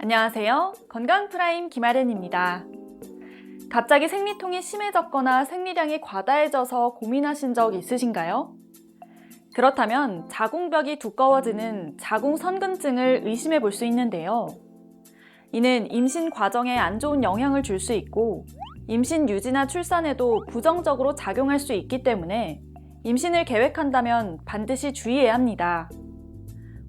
안녕하세요. 건강프라임 김아련입니다. 갑자기 생리통이 심해졌거나 생리량이 과다해져서 고민하신 적 있으신가요? 그렇다면 자궁벽이 두꺼워지는 자궁선근증을 의심해 볼 수 있는데요. 이는 임신 과정에 안 좋은 영향을 줄 수 있고 임신 유지나 출산에도 부정적으로 작용할 수 있기 때문에 임신을 계획한다면 반드시 주의해야 합니다.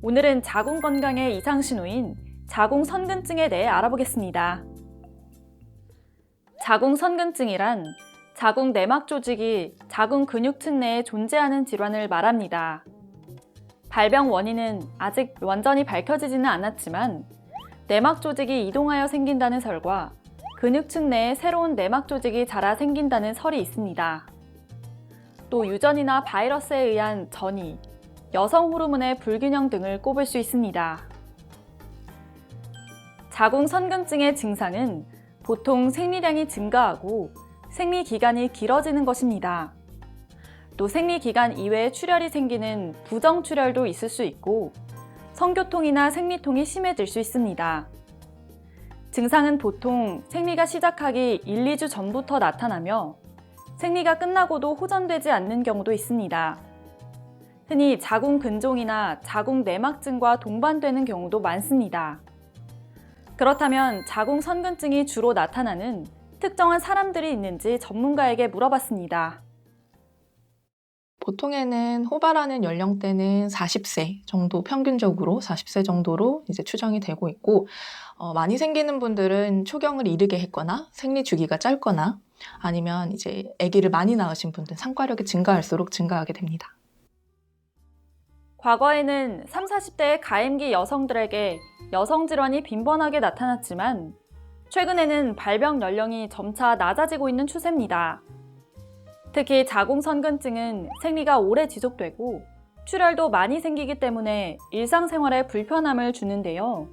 오늘은 자궁 건강의 이상 신호인 자궁선근증에 대해 알아보겠습니다. 자궁선근증이란 자궁 내막 조직이 자궁 근육층 내에 존재하는 질환을 말합니다. 발병 원인은 아직 완전히 밝혀지지는 않았지만 내막 조직이 이동하여 생긴다는 설과 근육층 내에 새로운 내막 조직이 자라 생긴다는 설이 있습니다. 또 유전이나 바이러스에 의한 전이, 여성 호르몬의 불균형 등을 꼽을 수 있습니다. 자궁선근증의 증상은 보통 생리량이 증가하고 생리기간이 길어지는 것입니다. 또 생리기간 이외에 출혈이 생기는 부정출혈도 있을 수 있고 성교통이나 생리통이 심해질 수 있습니다. 증상은 보통 생리가 시작하기 1, 2주 전부터 나타나며 생리가 끝나고도 호전되지 않는 경우도 있습니다. 흔히 자궁근종이나 자궁내막증과 동반되는 경우도 많습니다. 그렇다면 자궁선근증이 주로 나타나는 특정한 사람들이 있는지 전문가에게 물어봤습니다. 보통에는 호발하는 연령대는 40세 정도, 평균적으로 40세 정도로 이제 추정이 되고 있고, 많이 생기는 분들은 초경을 이르게 했거나 생리 주기가 짧거나 아니면 이제 아기를 많이 낳으신 분들, 상과력이 증가할수록 증가하게 됩니다. 과거에는 30, 40대의 가임기 여성들에게 여성 질환이 빈번하게 나타났지만 최근에는 발병 연령이 점차 낮아지고 있는 추세입니다. 특히 자궁선근증은 생리가 오래 지속되고 출혈도 많이 생기기 때문에 일상생활에 불편함을 주는데요.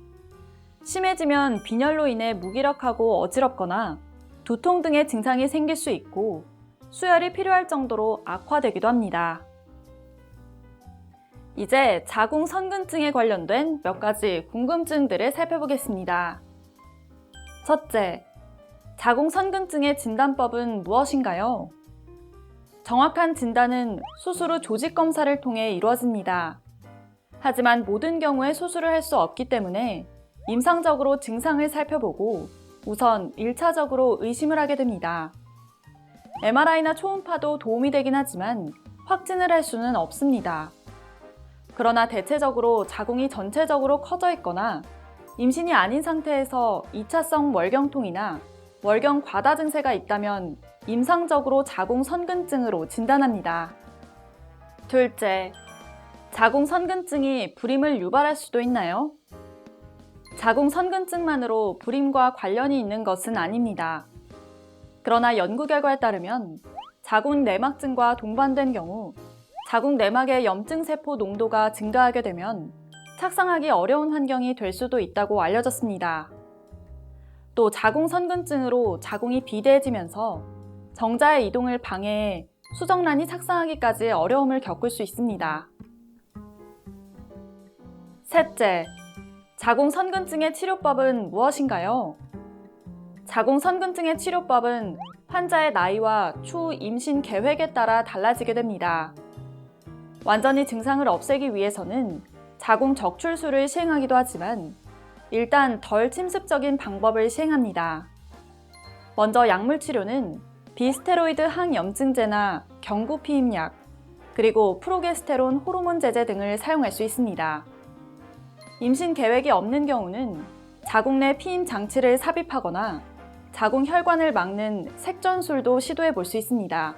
심해지면 빈혈로 인해 무기력하고 어지럽거나 두통 등의 증상이 생길 수 있고 수혈이 필요할 정도로 악화되기도 합니다. 이제 자궁선근증에 관련된 몇 가지 궁금증들을 살펴보겠습니다. 첫째, 자궁선근증의 진단법은 무엇인가요? 정확한 진단은 수술 후 조직검사를 통해 이루어집니다. 하지만 모든 경우에 수술을 할 수 없기 때문에 임상적으로 증상을 살펴보고 우선 1차적으로 의심을 하게 됩니다. MRI나 초음파도 도움이 되긴 하지만 확진을 할 수는 없습니다. 그러나 대체적으로 자궁이 전체적으로 커져 있거나 임신이 아닌 상태에서 2차성 월경통이나 월경 과다 증세가 있다면 임상적으로 자궁선근증으로 진단합니다. 둘째, 자궁선근증이 불임을 유발할 수도 있나요? 자궁선근증만으로 불임과 관련이 있는 것은 아닙니다. 그러나 연구 결과에 따르면 자궁내막증과 동반된 경우 자궁내막의 염증세포 농도가 증가하게 되면 착상하기 어려운 환경이 될 수도 있다고 알려졌습니다. 또 자궁선근증으로 자궁이 비대해지면서 정자의 이동을 방해해 수정란이 착상하기까지 어려움을 겪을 수 있습니다. 셋째, 자궁선근증의 치료법은 무엇인가요? 자궁선근증의 치료법은 환자의 나이와 추후 임신 계획에 따라 달라지게 됩니다. 완전히 증상을 없애기 위해서는 자궁 적출술을 시행하기도 하지만 일단 덜 침습적인 방법을 시행합니다. 먼저 약물 치료는 비스테로이드 항염증제나 경구피임약, 그리고 프로게스테론 호르몬 제제 등을 사용할 수 있습니다. 임신 계획이 없는 경우는 자궁 내 피임 장치를 삽입하거나 자궁 혈관을 막는 색전술도 시도해 볼 수 있습니다.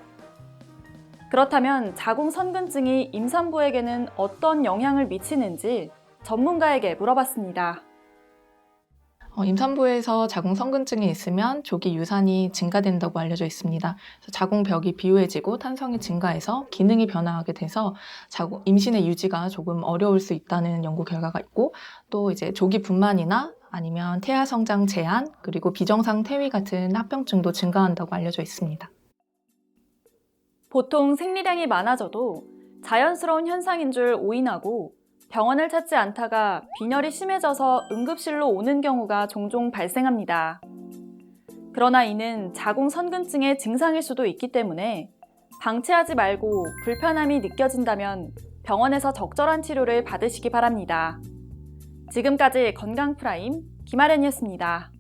그렇다면 자궁선근증이 임산부에게는 어떤 영향을 미치는지 전문가에게 물어봤습니다. 임산부에서 자궁선근증이 있으면 조기 유산이 증가된다고 알려져 있습니다. 그래서 자궁벽이 비유해지고 탄성이 증가해서 기능이 변화하게 돼서 임신의 유지가 조금 어려울 수 있다는 연구 결과가 있고, 또 이제 조기 분만이나 아니면 태아 성장 제한, 그리고 비정상 태위 같은 합병증도 증가한다고 알려져 있습니다. 보통 생리량이 많아져도 자연스러운 현상인 줄 오인하고 병원을 찾지 않다가 빈혈이 심해져서 응급실로 오는 경우가 종종 발생합니다. 그러나 이는 자궁선근증의 증상일 수도 있기 때문에 방치하지 말고 불편함이 느껴진다면 병원에서 적절한 치료를 받으시기 바랍니다. 지금까지 건강프라임 김아련이었습니다.